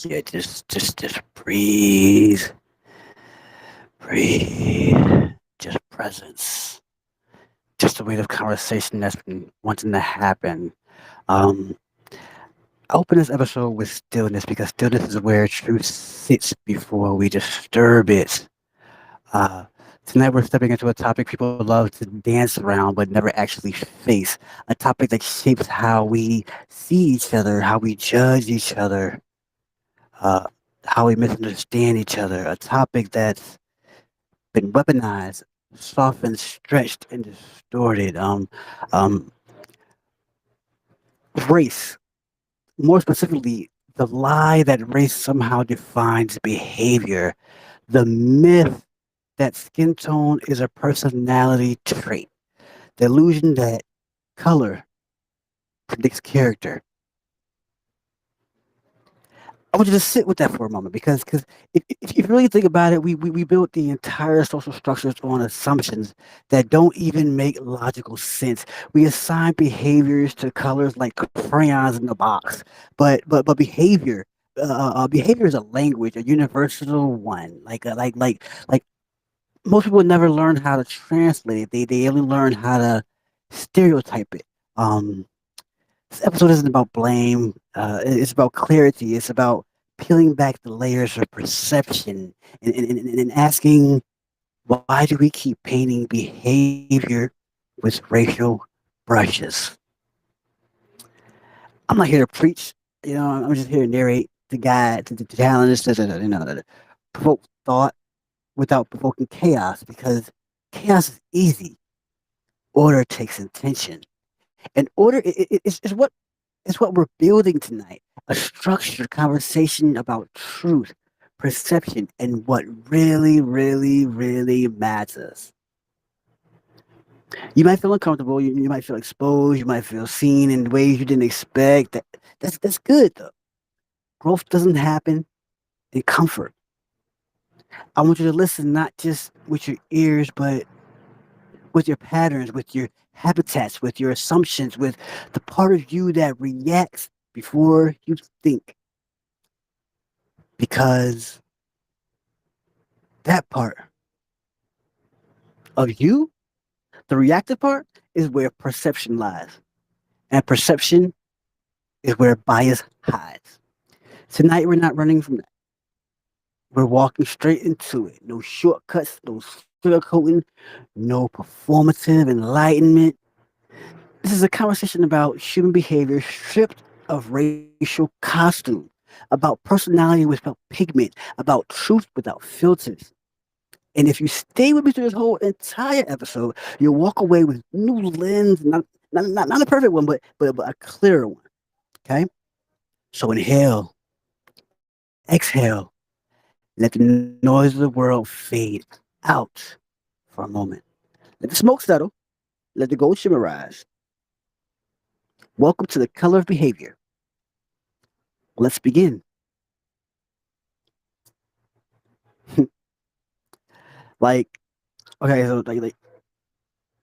Yeah, just breathe, breathe. Just presence. Just a way of conversation that's been wanting to happen. Um, I open this episode with stillness because stillness is where truth sits before we disturb it. Uh, Tonight we're stepping into a topic people love to dance around but never actually face. A topic that shapes how we see each other, how we judge each other, uh, how we misunderstand each other. A topic that's been weaponized, softened, stretched, and distorted. Um, Race, more specifically, the lie that race somehow defines behavior, the myth that skin tone is a personality trait, the illusion that color predicts character. I want you to sit with that for a moment because if you really think about it, we built the entire social structures on assumptions that don't even make logical sense. We assign behaviors to colors like crayons in the box, but behavior is a language, a universal one. Like most people never learn how to translate it. They only learn how to stereotype it. Um, this episode isn't about blame. It's about clarity. It's about peeling back the layers of perception and asking, why do we keep painting behavior with racial brushes? I'm not here to preach. I'm just here to narrate the guide to challenge, to provoke thought without provoking chaos because chaos is easy. Order takes intention. And order is what we're building tonight. A structured conversation about truth, perception, and what really, really, really matters. You might feel uncomfortable. You might feel exposed. You might feel seen in ways you didn't expect. That's good though. Growth doesn't happen in comfort. I want you to listen not just with your ears, but with your patterns, with your habitats, with your assumptions, with the part of you that reacts before you think. Because that part of you, the reactive part, is where perception lies. And perception is where bias hides. Tonight, we're not running from that. We're walking straight into it. No shortcuts, no sugarcoating, no performative enlightenment. This is a conversation about human behavior stripped of racial costume, about personality without pigment, about truth without filters. And if you stay with me through this whole entire episode, you'll walk away with new lens, not a perfect one, but a clearer one. Okay? So inhale, exhale, let the noise of the world fade out for a moment. Let the smoke settle, let the gold shimmer rise. Welcome to the color of behavior. Let's begin. like, okay, so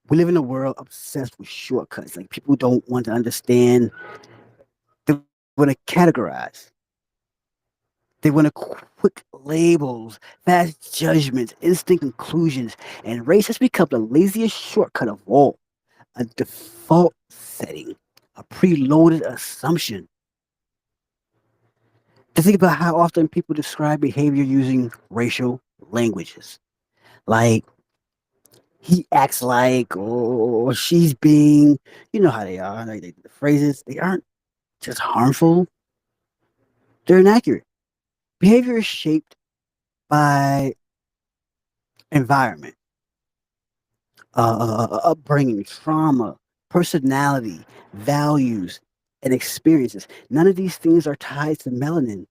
we live in a world obsessed with shortcuts. Like people don't want to understand. They want to categorize. They want to quick labels, fast judgments, instant conclusions, and race has become the laziest shortcut of all. A default setting, a preloaded assumption. To think about how often people describe behavior using racial languages, like he acts like, or she's being, you know how they are. The phrases, they aren't just harmful, they're inaccurate. Behavior is shaped by environment, upbringing, trauma, personality, values, and experiences. None of these things are tied to melanin,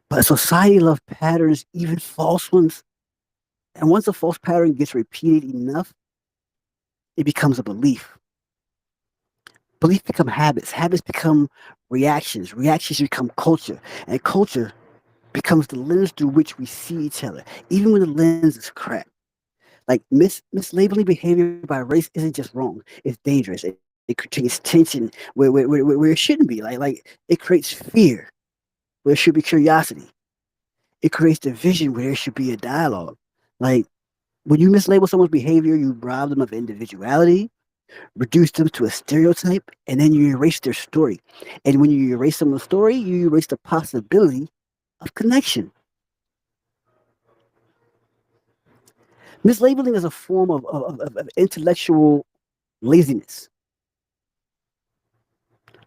but society loves patterns, even false ones. And once a false pattern gets repeated enough, it becomes a belief. Beliefs become habits. Habits become reactions. Reactions become culture. And culture becomes the lens through which we see each other, even when the lens is cracked. Like mislabeling behavior by race isn't just wrong; it's dangerous. It creates tension where it shouldn't be. Like it creates fear. where there should be curiosity. It creates division where there should be a dialogue. Like when you mislabel someone's behavior, you rob them of individuality, reduce them to a stereotype, and then you erase their story. And when you erase someone's story, you erase the possibility of connection. Mislabeling is a form of intellectual laziness,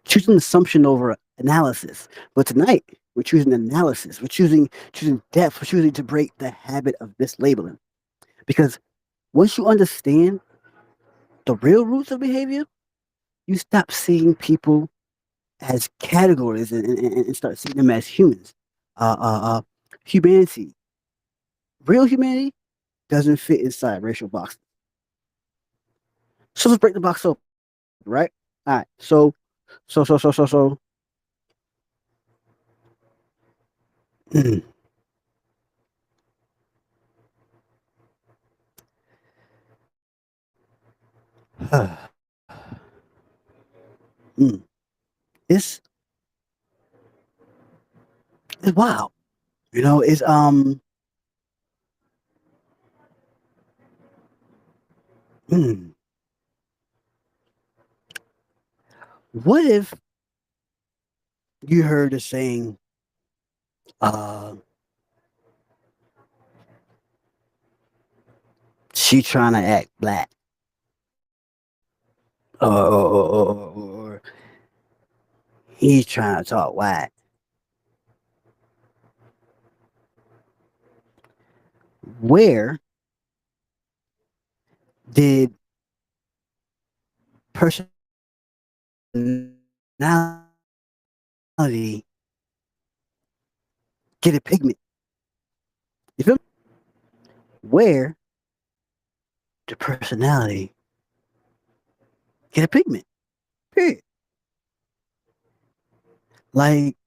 choosing assumption over analysis. But tonight, we're choosing analysis. We're choosing depth. We're choosing to break the habit of mislabeling. Because once you understand the real roots of behavior, you stop seeing people as categories and start seeing them as humans. Humanity, real humanity, doesn't fit inside racial boxes. So let's break the box open, right? All right. So. Mm, mm, it's it's wild. It's mm, what if you heard a saying, uh, she trying to act black, or he's trying to talk white. Where did personality get a pigment? You feel me? Where did personality get a pigment? Period. Like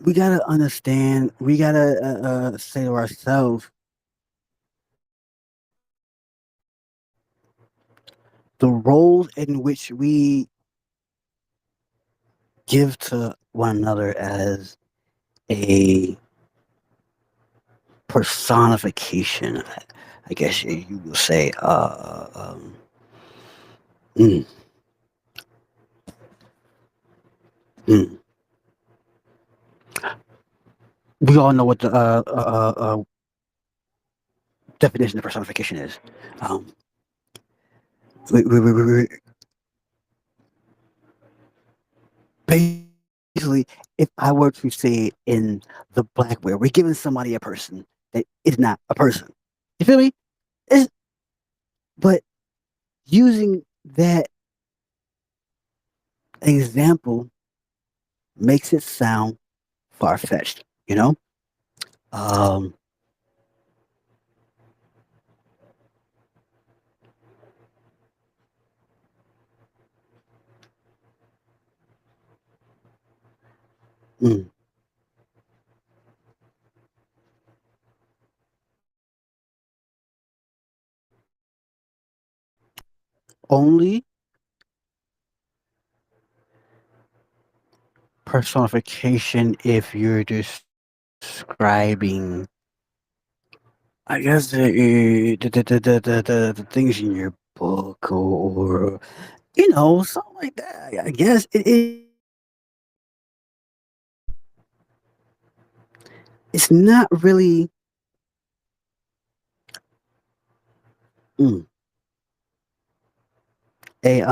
we gotta understand. We gotta say to ourselves the roles in which we give to one another as a personification. I guess you will say. Mm, mm. We all know what the definition of personification is. Um, we basically, if I were to say it in the black way, we're giving somebody a person that is not a person. You feel me? It's, but using that example makes it sound far fetched. Um, mm, only personification if you're describing, I guess, the things in your book or something like that. I guess it's not really mm, a